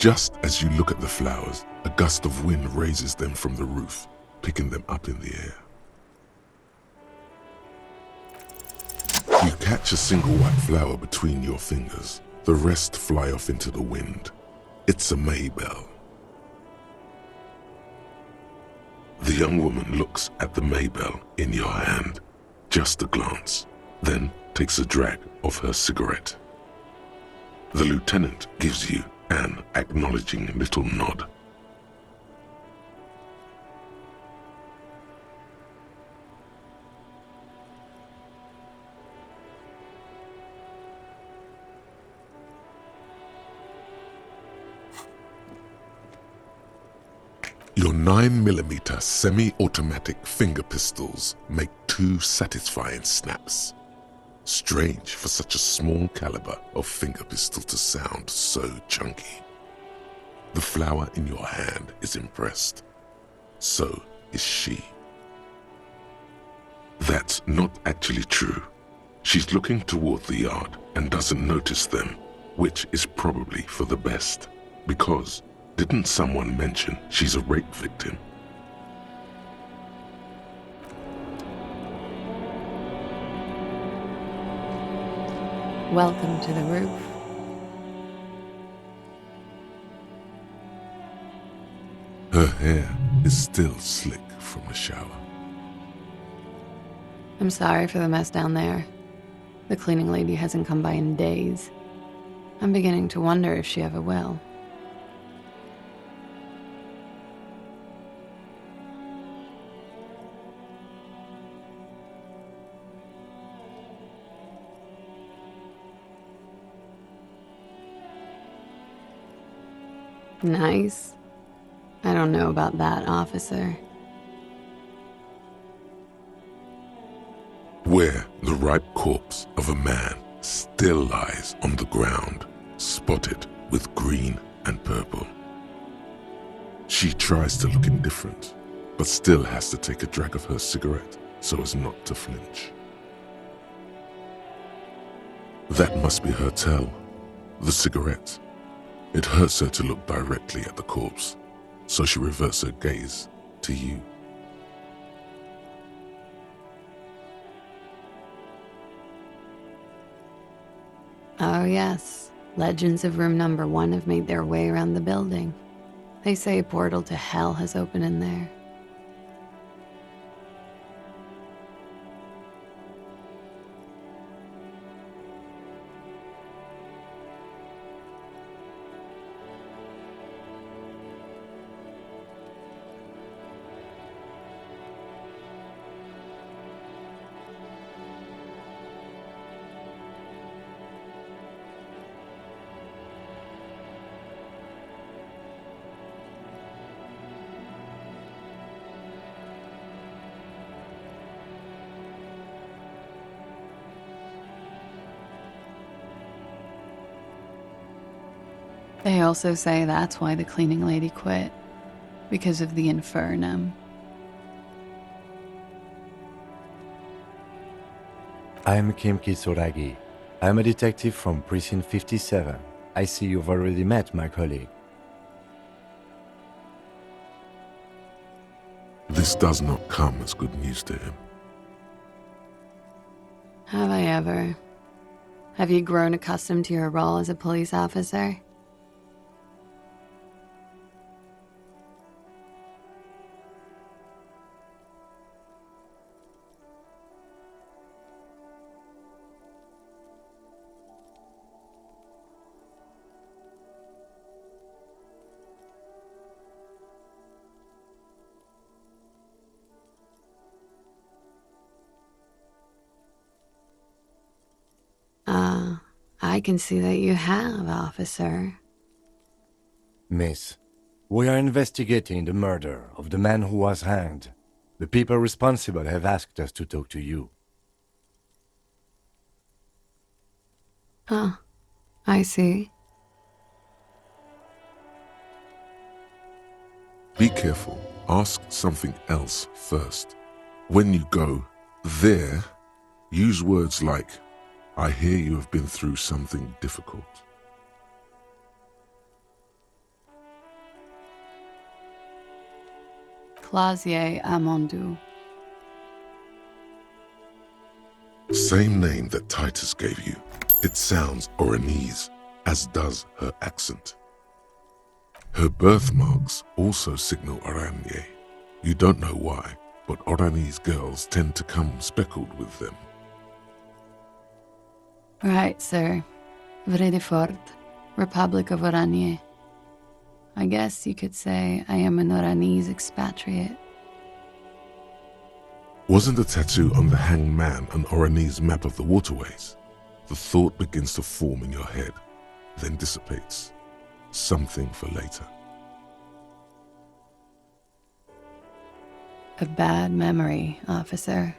Just as you look at the flowers, a gust of wind raises them from the roof, picking them up in the air. You catch a single white flower between your fingers. The rest fly off into the wind. It's a maybell. The young woman looks at the maybell in your hand, just a glance, then takes a drag of her cigarette. The lieutenant gives you an acknowledging little nod. Your 9mm semi-automatic finger pistols make 2 satisfying snaps. Strange for such a small caliber of finger pistol to sound so chunky. The flower in your hand is impressed. So is she. That's not actually true. She's looking toward the yard and doesn't notice them, which is probably for the best, because didn't someone mention she's a rape victim? Welcome to the roof. Her hair is still slick from the shower. I'm sorry for the mess down there. The cleaning lady hasn't come by in days. I'm beginning to wonder if she ever will. Nice. I don't know about that, officer. Where the ripe corpse of a man still lies on the ground, spotted with green and purple. She tries to look indifferent, but still has to take a drag of her cigarette so as not to flinch. That must be her tell, the cigarette. It hurts her to look directly at the corpse, so she reverts her gaze to you. Oh yes, legends of room number 1 have made their way around the building. They say a portal to hell has opened in there. They also say that's why the cleaning lady quit, because of the infernum. I'm Kim Kitsuragi. I'm a detective from Precinct 57. I see you've already met my colleague. This does not come as good news to him. Have I ever? Have you grown accustomed to your role as a police officer? I can see that you have, officer. Miss, we are investigating the murder of the man who was hanged. The people responsible have asked us to talk to you. Oh, I see. Be careful. Ask something else first. When you go there, use words like, I hear you have been through something difficult. Clausier Amondou. Same name that Titus gave you. It sounds Oranese, as does her accent. Her birthmarks also signal Oranje. You don't know why, but Oranese girls tend to come speckled with them. Right, sir. Vredefort, Republic of Oranje. I guess you could say I am an Oranese expatriate. Wasn't the tattoo on the hanged man an Oranese map of the waterways? The thought begins to form in your head, then dissipates. Something for later. A bad memory, officer.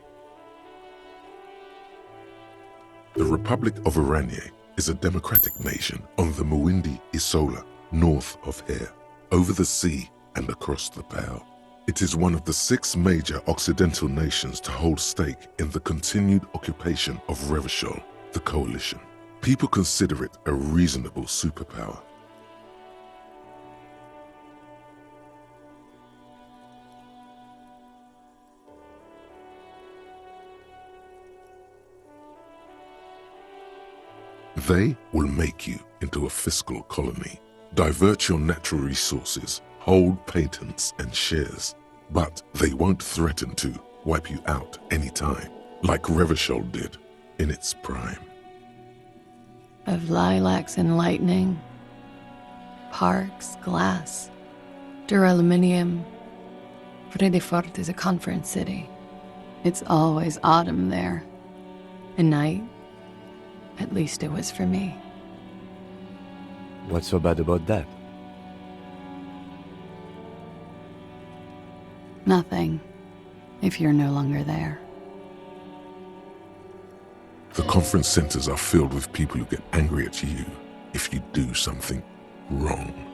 The Republic of Oranje is a democratic nation on the Muindi Isola, north of here, over the sea and across the Pale. It is one of the 6 major Occidental nations to hold stake in the continued occupation of Revachol, the coalition. People consider it a reasonable superpower. They will make you into a fiscal colony, divert your natural resources, hold patents and shares, but they won't threaten to wipe you out anytime, like Revachol did in its prime. Of lilacs and lightning, parks, glass, duraluminium. Vredefort is a conference city. It's always autumn there. And night. At least it was for me. What's so bad about that? Nothing, if you're no longer there. The conference centers are filled with people who get angry at you if you do something wrong.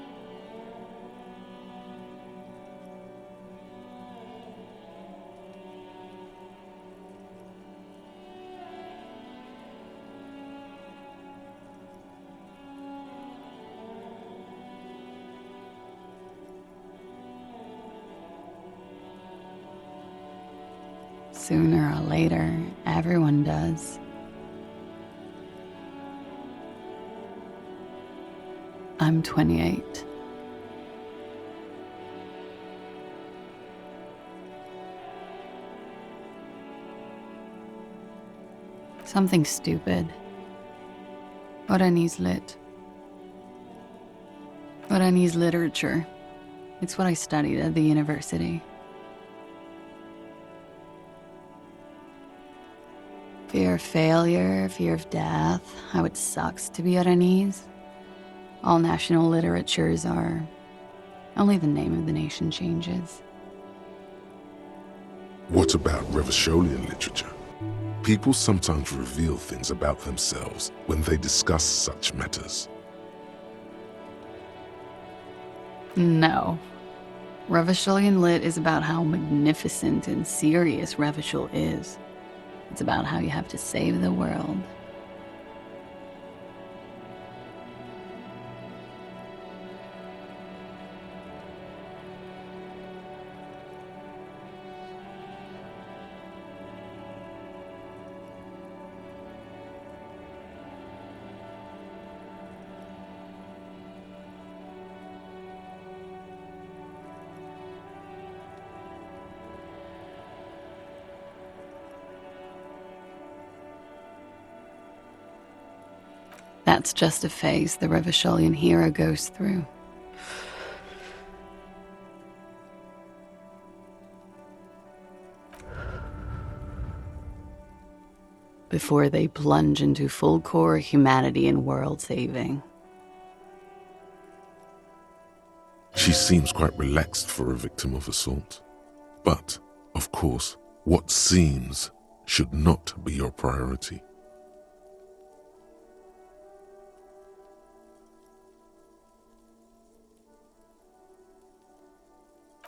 Sooner or later, everyone does. I'm 28. Something stupid. Oranese lit. Oranese literature. It's what I studied at the university. Fear of failure, fear of death, how it sucks to be Oranese. All national literatures are. Only the name of the nation changes. What about Revacholian literature? People sometimes reveal things about themselves when they discuss such matters. No. Revacholian lit is about how magnificent and serious Revachol is. It's about how you have to save the world. That's just a phase the Revacholian hero goes through. Before they plunge into full core humanity and world saving. She seems quite relaxed for a victim of assault. But, of course, what seems should not be your priority.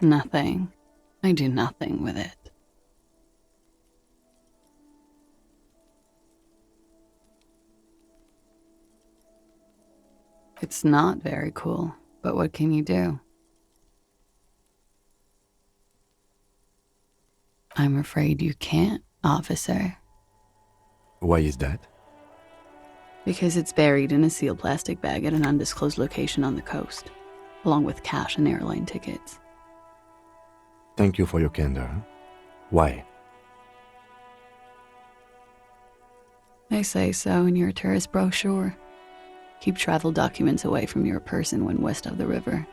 Nothing. I do nothing with it. It's not very cool, but what can you do? I'm afraid you can't, officer. Why is that? Because it's buried in a sealed plastic bag at an undisclosed location on the coast, along with cash and airline tickets. Thank you for your candor. Why? They say so in your tourist brochure. Keep travel documents away from your person when west of the river.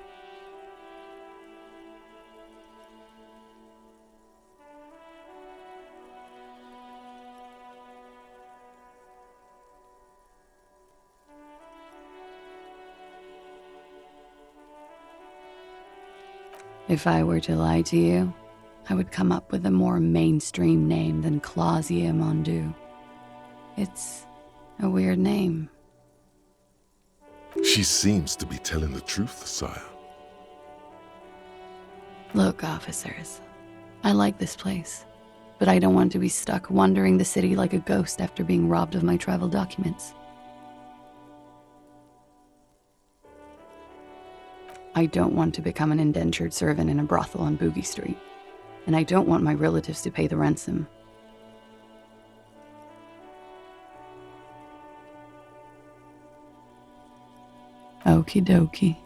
If I were to lie to you, I would come up with a more mainstream name than Clausia Mondu. It's a weird name. She seems to be telling the truth, sire. Look, officers, I like this place, but I don't want to be stuck wandering the city like a ghost after being robbed of my travel documents. I don't want to become an indentured servant in a brothel on Boogie Street, and I don't want my relatives to pay the ransom. Okie dokie.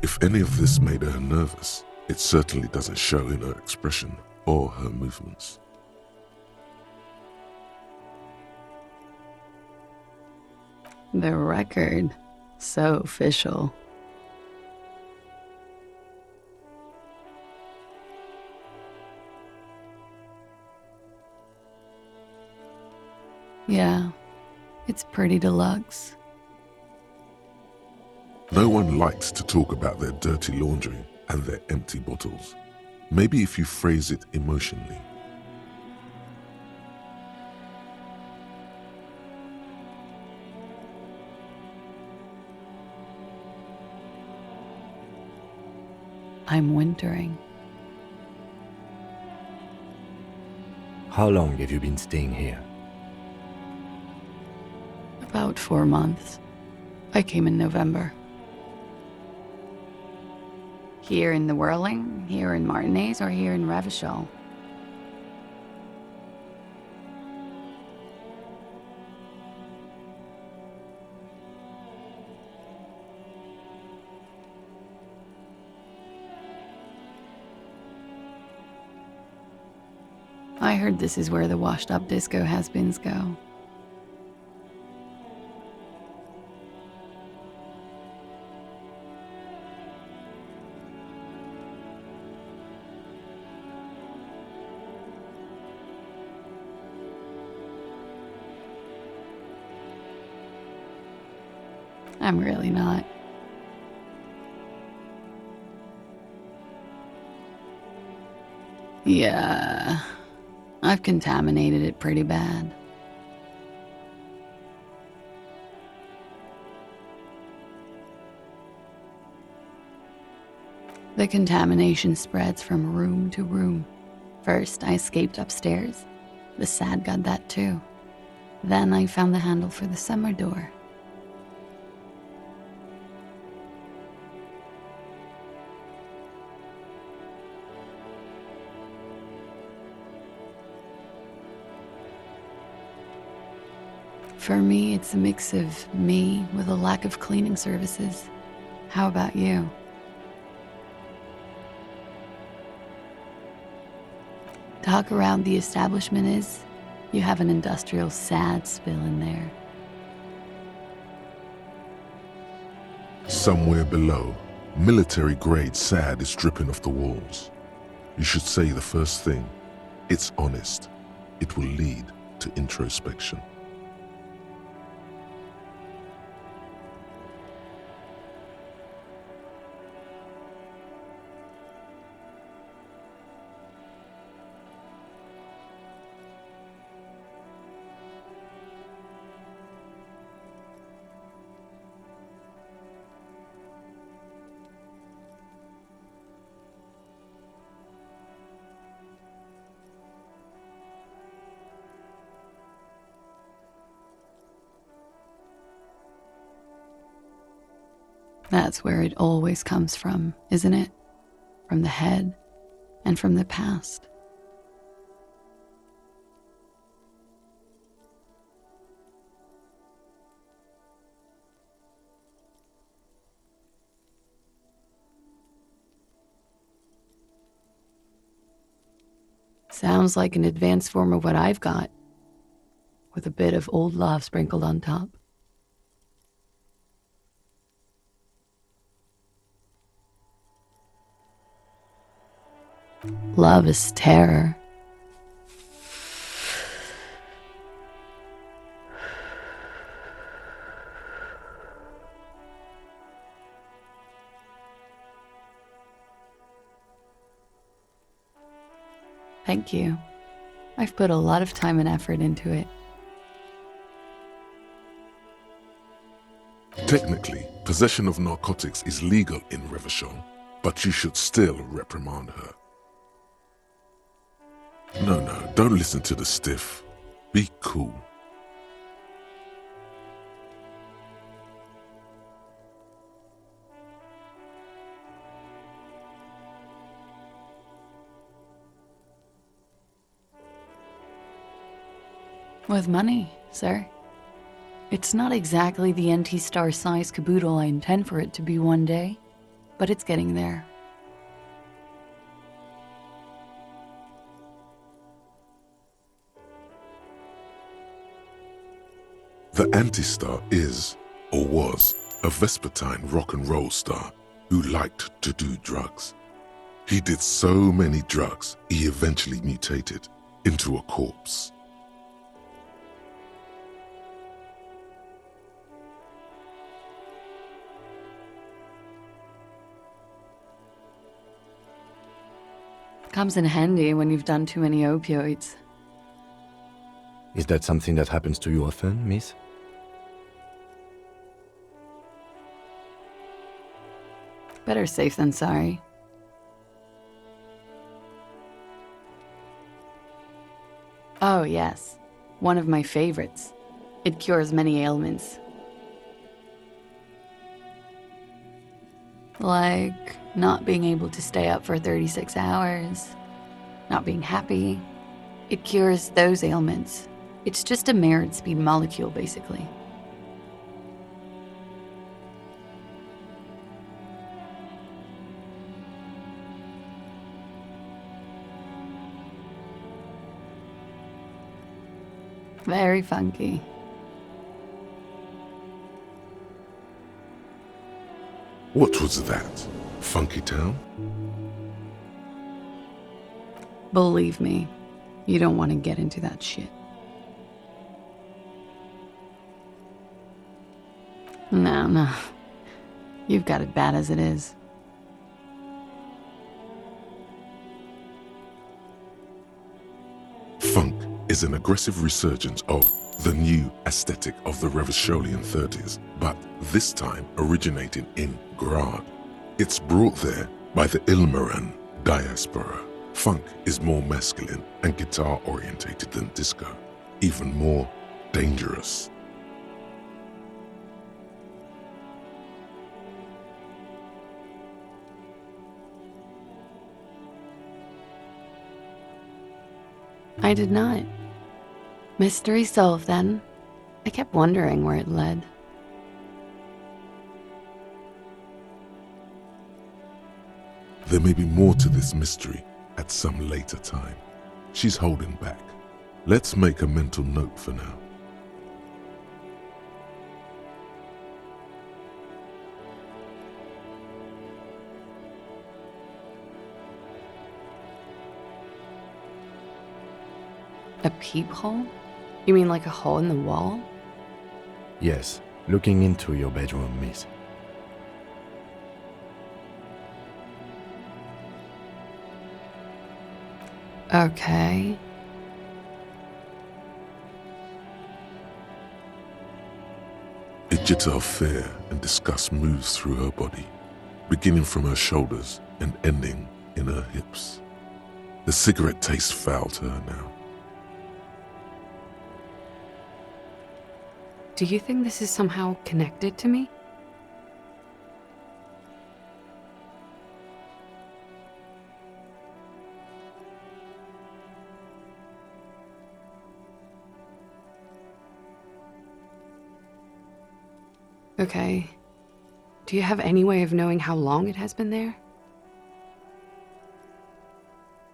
If any of this made her nervous, it certainly doesn't show in her expression or her movements. The record. So official. Yeah, it's pretty deluxe. No one likes to talk about their dirty laundry and their empty bottles. Maybe if you phrase it emotionally. I'm wintering. How long have you been staying here? About 4 months. I came in November. Here in the Whirling, here in Martinez, or here in Ravachol? I heard this is where the washed-up disco has-beens go. I'm really not. Yeah, I've contaminated it pretty bad. The contamination spreads from room to room. First, I escaped upstairs. The SAD got that too. Then I found the handle for the summer door. For me, it's a mix of me with a lack of cleaning services. How about you? Talk around the establishment is, you have an industrial SAD spill in there. Somewhere below, military-grade SAD is dripping off the walls. You should say the first thing. It's honest. It will lead to introspection. That's where it always comes from, isn't it? From the head. and from the past. Sounds like an advanced form of what I've got, with a bit of old love sprinkled on top. Love is terror. Thank you. I've put a lot of time and effort into it. Technically, possession of narcotics is legal in Revachol, but you should still reprimand her. No, don't listen to the stiff. Be cool. With money, sir. It's not exactly the NT-star size caboodle I intend for it to be one day, but it's getting there. The anti-star is, or was, a Vespertine rock and roll star who liked to do drugs. He did so many drugs, he eventually mutated into a corpse. Comes in handy when you've done too many opioids. Is that something that happens to you often, miss? Better safe than sorry. Oh, yes. One of my favorites. It cures many ailments. Like not being able to stay up for 36 hours, not being happy. It cures those ailments. It's just a merit speed molecule, basically. Very funky. What was that? Funky Town? Believe me, you don't want to get into that shit. No. You've got it bad as it is. Funk is an aggressive resurgence of the new aesthetic of the Revacholian 30s, but this time originating in Grad. It's brought there by the Ilmaran diaspora. Funk is more masculine and guitar-orientated than disco, even more dangerous. I did not. Mystery solved then. I kept wondering where it led. There may be more to this mystery at some later time. She's holding back. Let's make a mental note for now. A peephole? You mean like a hole in the wall? Yes, looking into your bedroom, miss. Okay. A jitter of fear and disgust moves through her body, beginning from her shoulders and ending in her hips. The cigarette tastes foul to her now. Do you think this is somehow connected to me? Okay. Do you have any way of knowing how long it has been there?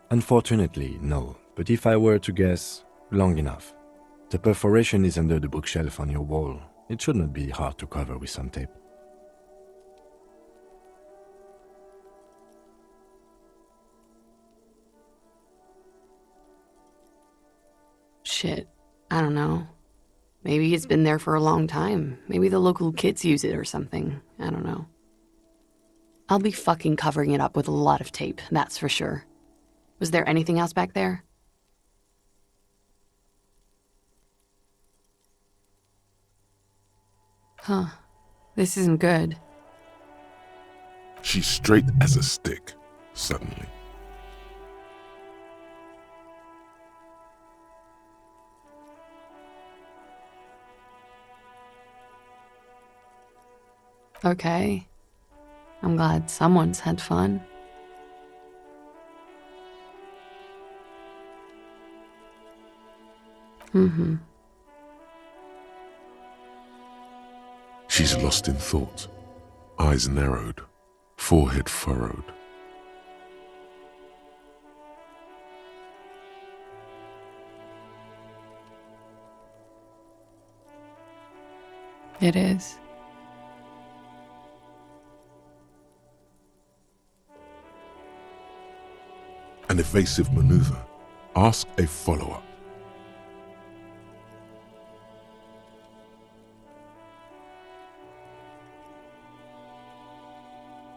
Unfortunately, no. But if I were to guess, long enough. The perforation is under the bookshelf on your wall. It should not be hard to cover with some tape. Shit. I don't know. Maybe it's been there for a long time. Maybe the local kids use it or something. I don't know. I'll be fucking covering it up with a lot of tape, that's for sure. Was there anything else back there? Huh. This isn't good. She's straight as a stick, suddenly. Okay. I'm glad someone's had fun. She's lost in thought, eyes narrowed, forehead furrowed. It is. An evasive maneuver. Ask a follow-up.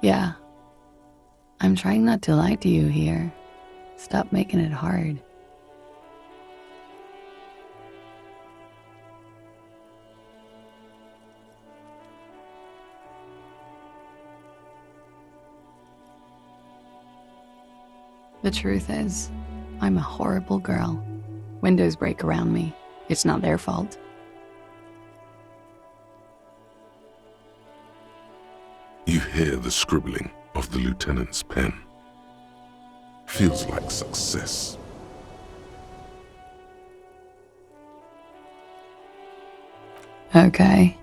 Yeah. I'm trying not to lie to you here. Stop making it hard. The truth is, I'm a horrible girl. Windows break around me. It's not their fault. You hear the scribbling of the lieutenant's pen. Feels like success. Okay.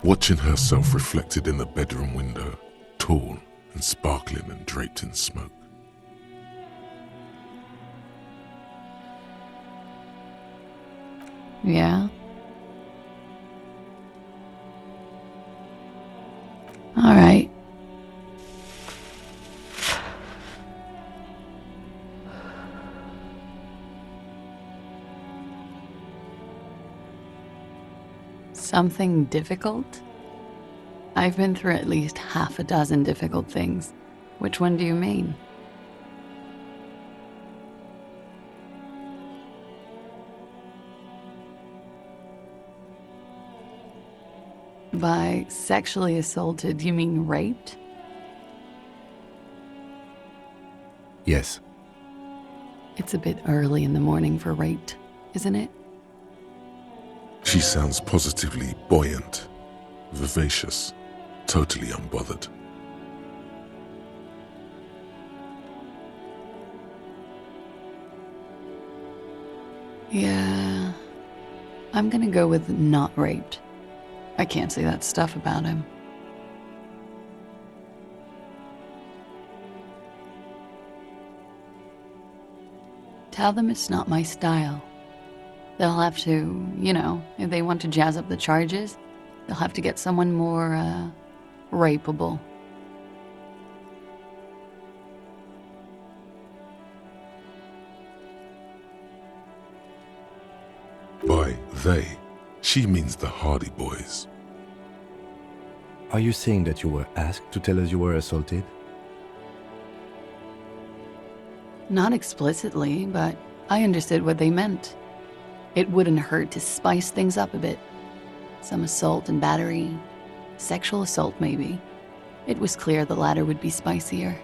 Watching herself reflected in the bedroom window, tall and sparkling and draped in smoke. Yeah? All right. Something difficult? I've been through at least half a dozen difficult things. Which one do you mean? By sexually assaulted, you mean raped? Yes. It's a bit early in the morning for raped, isn't it? She sounds positively buoyant, vivacious, totally unbothered. Yeah, I'm gonna go with not raped. I can't say that stuff about him. Tell them it's not my style. They'll have to, if they want to jazz up the charges, they'll have to get someone more, rapeable. By they, she means the Hardy Boys. Are you saying that you were asked to tell us you were assaulted? Not explicitly, but I understood what they meant. It wouldn't hurt to spice things up a bit. Some assault and battery. Sexual assault, maybe. It was clear the latter would be spicier.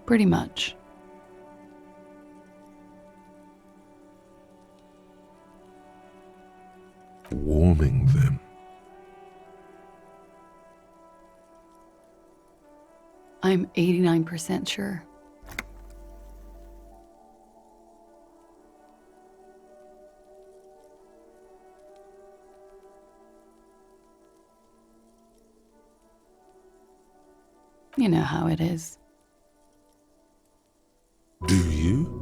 Pretty much. Warming them. I'm 89% sure. You know how it is. Do you?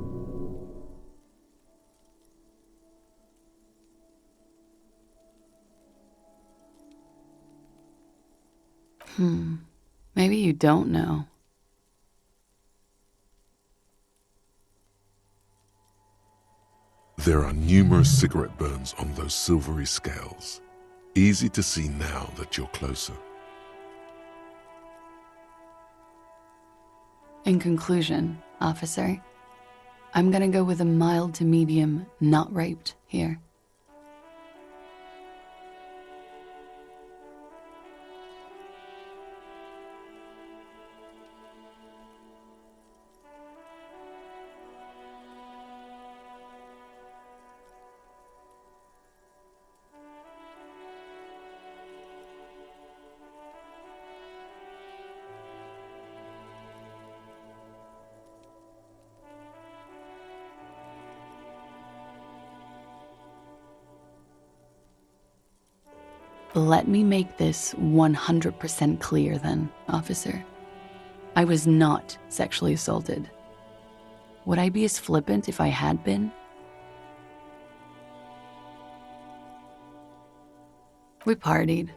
Maybe you don't know. There are numerous cigarette burns on those silvery scales. Easy to see now that you're closer. In conclusion, officer, I'm gonna go with a mild to medium not raped here. Let me make this 100% clear then, officer. I was not sexually assaulted. Would I be as flippant if I had been? We partied.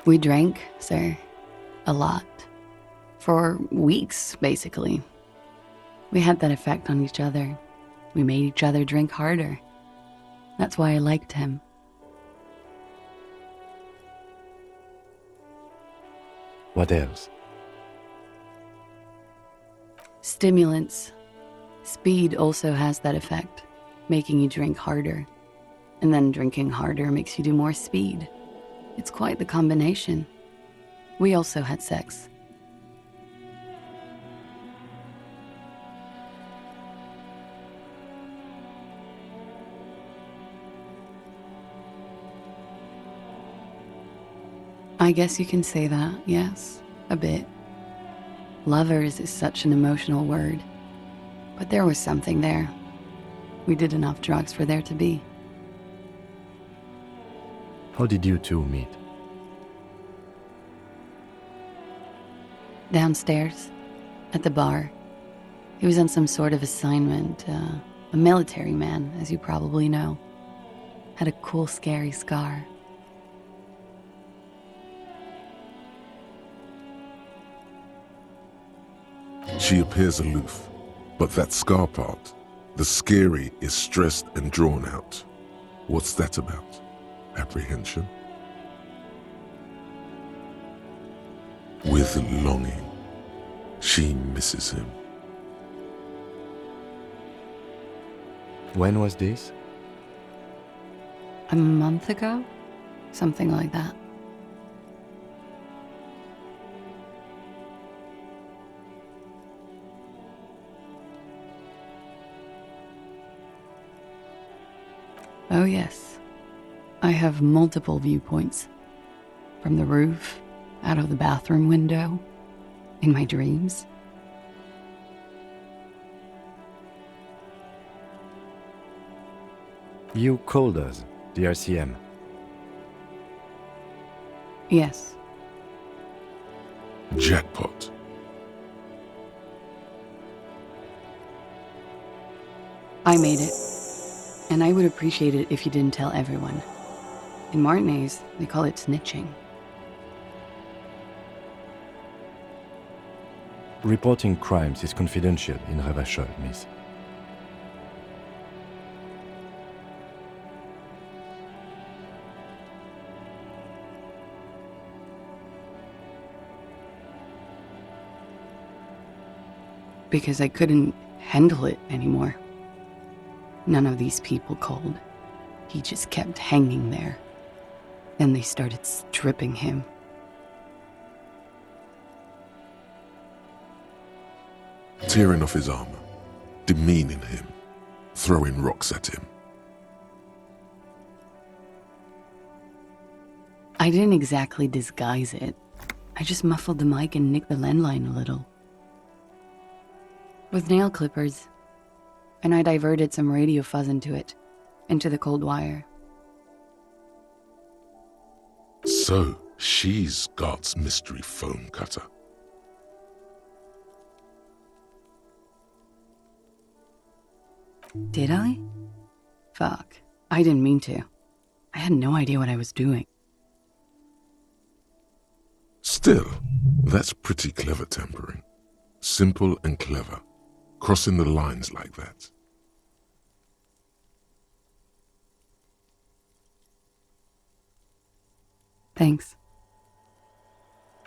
We drank, sir. A lot. For weeks, basically. We had that effect on each other. We made each other drink harder. That's why I liked him. What else? Stimulants. Speed also has that effect, making you drink harder. And then drinking harder makes you do more speed. It's quite the combination. We also had sex. I guess you can say that, yes, a bit. Lovers is such an emotional word. But there was something there. We did enough drugs for there to be. How did you two meet? Downstairs, at the bar. He was on some sort of assignment, a military man, as you probably know. Had a cool, scary scar. She appears aloof, but that scar part, the scary, is stressed and drawn out. What's that about? Apprehension? With longing, she misses him. When was this? A month ago? Something like that. Oh yes, I have multiple viewpoints. From the roof, out of the bathroom window, in my dreams. You called us, the RCM. Yes, Jackpot. I made it. And I would appreciate it if you didn't tell everyone. In Martinez, they call it snitching. Reporting crimes is confidential in Revachol, miss. because I couldn't handle it anymore. None of these people called. He just kept hanging there. Then they started stripping him. Tearing off his armor, demeaning him, throwing rocks at him. I didn't exactly disguise it. I just muffled the mic and nicked the landline a little. With nail clippers. And I diverted some radio fuzz into it, into the cold wire. So, she's God's mystery phone cutter. Did I? Fuck. I didn't mean to. I had no idea what I was doing. Still, that's pretty clever tampering. Simple and clever. Crossing the lines like that. Thanks.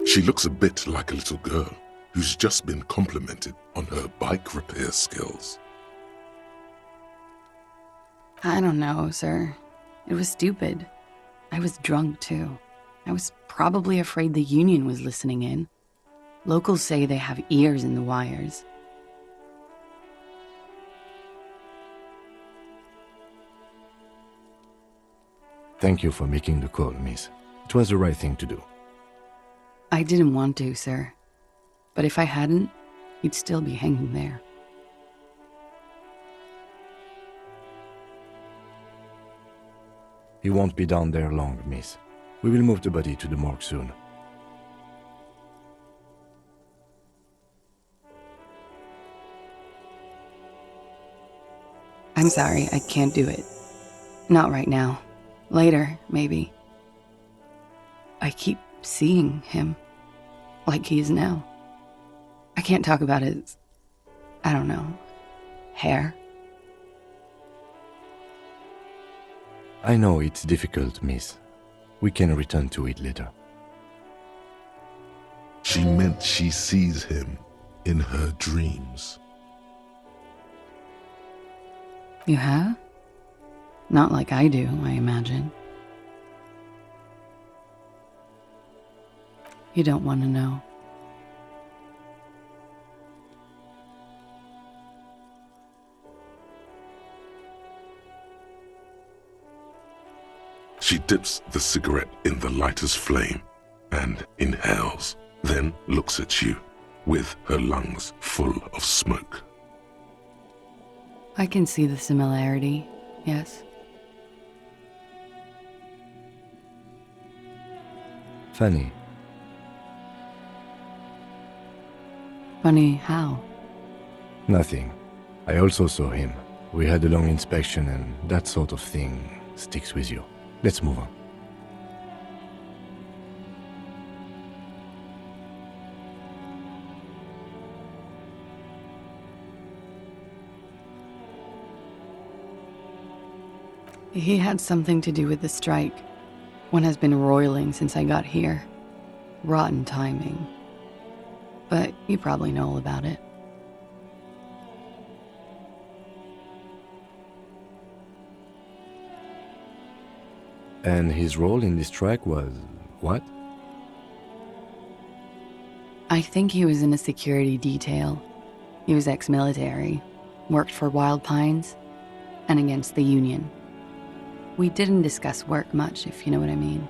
She looks a bit like a little girl who's just been complimented on her bike repair skills. I don't know, sir. It was stupid. I was drunk, too. I was probably afraid the union was listening in. Locals say they have ears in the wires. Thank you for making the call, miss. It was the right thing to do. I didn't want to, sir. But if I hadn't, he'd still be hanging there. He won't be down there long, miss. We will move the body to the morgue soon. I'm sorry, I can't do it. Not right now. Later, maybe. I keep seeing him, like he is now. I can't talk about his, I don't know, hair. I know it's difficult, miss. We can return to it later. She meant she sees him in her dreams. You have? Not like I do, I imagine. You don't want to know. She dips the cigarette in the lighter's flame and inhales, then looks at you with her lungs full of smoke. I can see the similarity, yes. Funny. Funny how? Nothing. I also saw him. We had a long inspection and that sort of thing sticks with you. Let's move on. He had something to do with the strike. One has been roiling since I got here. Rotten timing. But you probably know all about it. And his role in this strike was what? I think he was in a security detail. He was ex-military, worked for Wild Pines, and against the Union. We didn't discuss work much, if you know what I mean.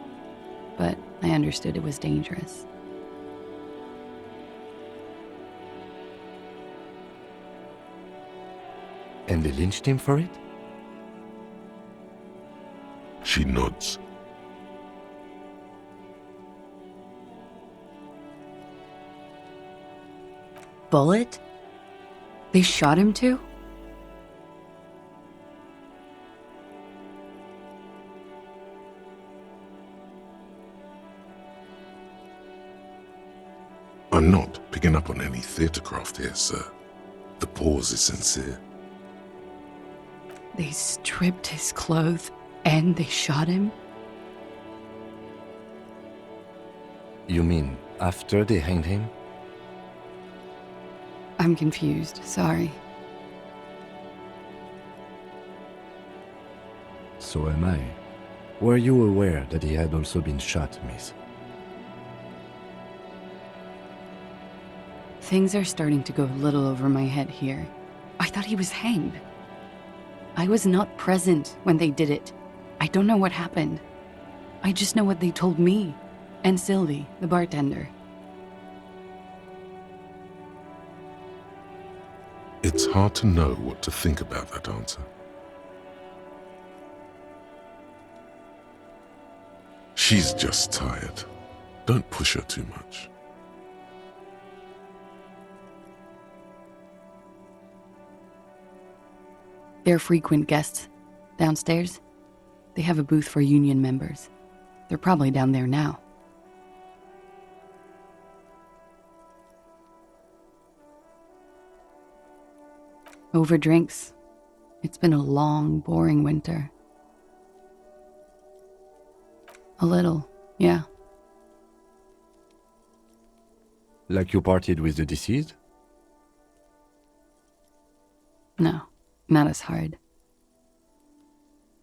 But I understood it was dangerous. And they lynched him for it? She nods. Bullet? They shot him too? I'm not picking up on any theatre craft here, sir. The pause is sincere. They stripped his clothes and they shot him? You mean after they hanged him? I'm confused. Sorry. So am I. Were you aware that he had also been shot, miss? Things are starting to go a little over my head here. I thought he was hanged. I was not present when they did it. I don't know what happened. I just know what they told me and Sylvie, the bartender. It's hard to know what to think about that answer. She's just tired. Don't push her too much. They're frequent guests downstairs. They have a booth for union members. They're probably down there now. Over drinks. It's been a long, boring winter. A little, yeah. Like you partied with the deceased? No, not as hard.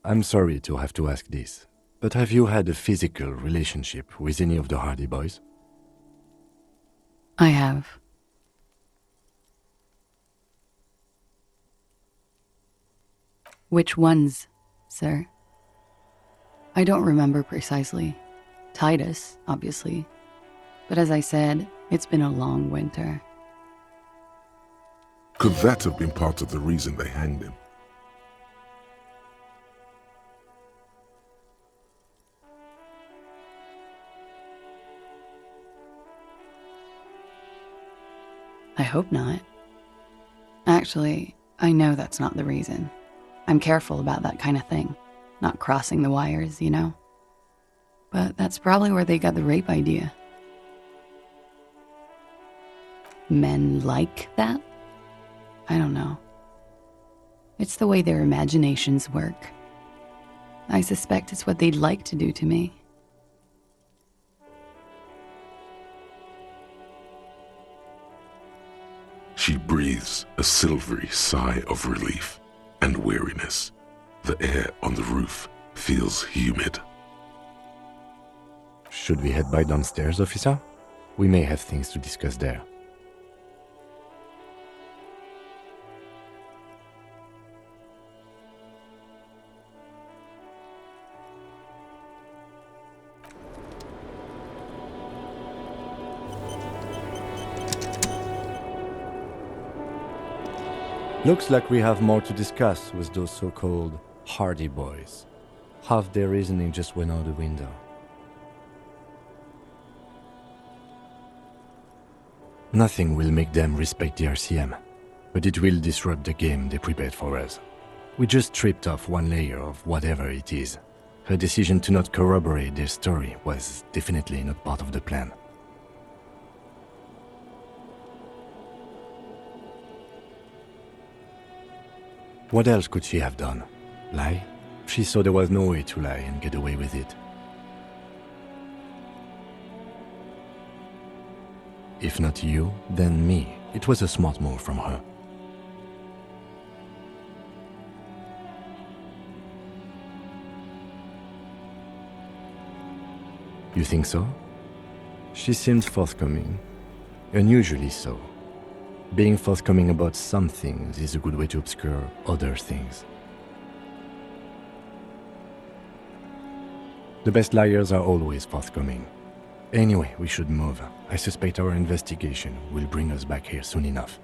I'm sorry to have to ask this, but have you had a physical relationship with any of the Hardy Boys? I have. Which ones, sir? I don't remember precisely. Titus, obviously. But as I said, it's been a long winter. Could that have been part of the reason they hanged him? I hope not. Actually, I know that's not the reason. I'm careful about that kind of thing. Not crossing the wires, you know? But that's probably where they got the rape idea. Men like that? I don't know. It's the way their imaginations work. I suspect it's what they'd like to do to me. She breathes a silvery sigh of relief and weariness. The air on the roof feels humid. Should we head by downstairs, officer? We may have things to discuss there. Looks like we have more to discuss with those so-called Hardy Boys. Half their reasoning just went out the window. Nothing will make them respect the RCM, but it will disrupt the game they prepared for us. We just stripped off one layer of whatever it is. Her decision to not corroborate their story was definitely not part of the plan. What else could she have done? Lie? She saw there was no way to lie and get away with it. If not you, then me. It was a smart move from her. You think so? She seemed forthcoming. Unusually so. Being forthcoming about some things is a good way to obscure other things. The best liars are always forthcoming. Anyway, we should move. I suspect our investigation will bring us back here soon enough.